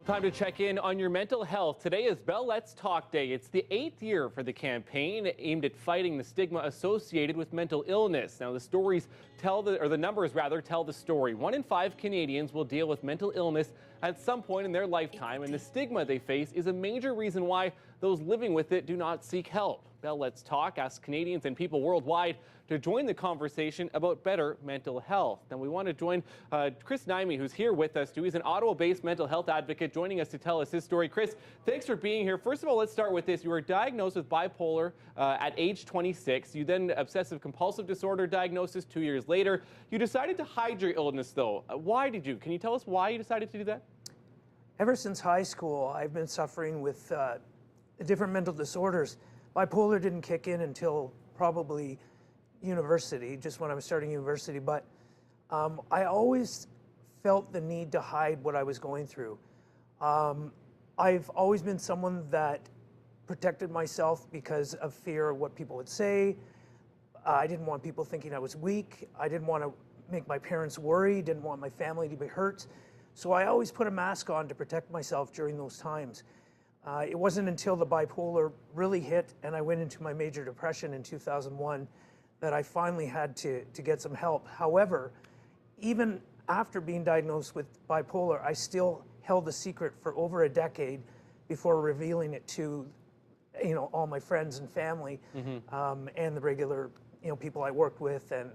Time to check in on your mental health. Today is Bell Let's Talk Day. It's the 8th year for the campaign aimed at fighting the stigma associated with mental illness. Now, the numbers tell the story. 1 in 5 Canadians will deal with mental illness at some point in their lifetime, and the stigma they face is a major reason why those living with it do not seek help. Bell Let's Talk asks Canadians and people worldwide to join the conversation about better mental health. Now, we want to join Chris Nihmey, who's here with us too. He's an Ottawa-based mental health advocate, joining us to tell us his story. Chris, thanks for being here. First of all, let's start with this. You were diagnosed with bipolar at age 26. You then obsessive-compulsive disorder diagnosis 2 years later. You decided to hide your illness, though. Why did you? Can you tell us why you decided to do that? Ever since high school, I've been suffering with different mental disorders. Bipolar didn't kick in until probably university, just when I was starting university, but I always felt the need to hide what I was going through. I've always been someone that protected myself because of fear of what people would say. I didn't want people thinking I was weak. I didn't want to make my parents worry, didn't want my family to be hurt. So I always put a mask on to protect myself during those times. It wasn't until the bipolar really hit and I went into my major depression in 2001 that I finally had to get some help. However, even after being diagnosed with bipolar, I still held the secret for over a decade before revealing it to, all my friends and family, and the regular, people I worked with, and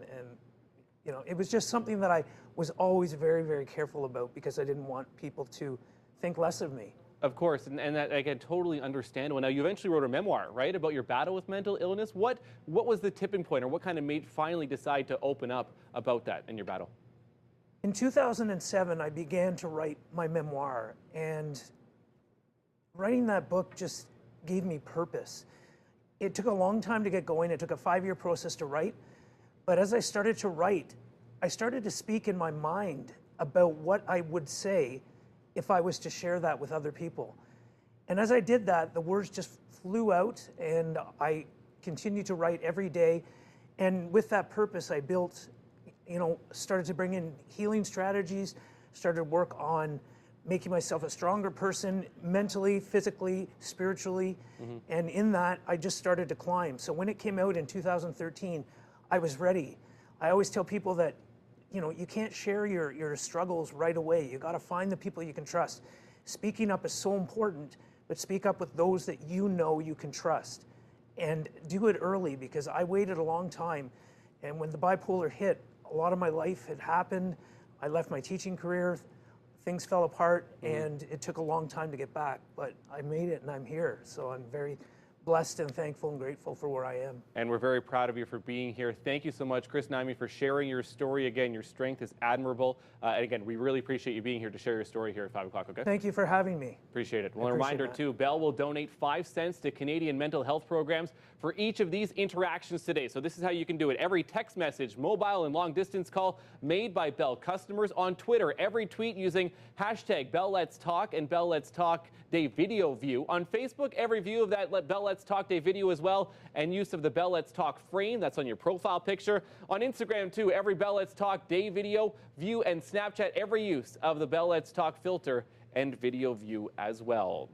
it was just something that I was always very, very careful about because I didn't want people to think less of me. Of course, and that I can totally understand. Well, now, you eventually wrote a memoir, right, about your battle with mental illness. What was the tipping point, or what kind of made finally decide to open up about that in your battle? In 2007, I began to write my memoir, and writing that book just gave me purpose. It took a long time to get going. It took a 5-year process to write. But as I started to write, I started to speak in my mind about what I would say if I was to share that with other people. And as I did that, the words just flew out, and I continued to write every day. And with that purpose, I built, started to bring in healing strategies, started to work on making myself a stronger person mentally, physically, spiritually. And in that, I just started to climb. So when it came out in 2013, I was ready. I always tell people that you can't share your struggles right away. You got to find the people you can trust. Speaking up is so important, but speak up with those that you can trust. And do it early, because I waited a long time. And when the bipolar hit, a lot of my life had happened. I left my teaching career, things fell apart, and it took a long time to get back. But I made it, and I'm here. So I'm very blessed and thankful and grateful for where I am. And we're very proud of you for being here. Thank you so much, Chris Nihmey, for sharing your story. Again, your strength is admirable. And again, we really appreciate you being here to share your story here at 5 o'clock, okay? Thank you for having me. Appreciate it. Well, a reminder, too, Bell will donate 5 cents to Canadian mental health programs for each of these interactions today. So this is how you can do it. Every text message, mobile and long-distance call made by Bell customers on Twitter. Every tweet using hashtag Bell Let's Talk and Bell Let's Talk Day video view. On Facebook, every view of that Bell Let's Talk Day video as well, and use of the Bell Let's Talk frame that's on your profile picture. On Instagram, too, every Bell Let's Talk Day video view, and Snapchat, every use of the Bell Let's Talk filter and video view as well.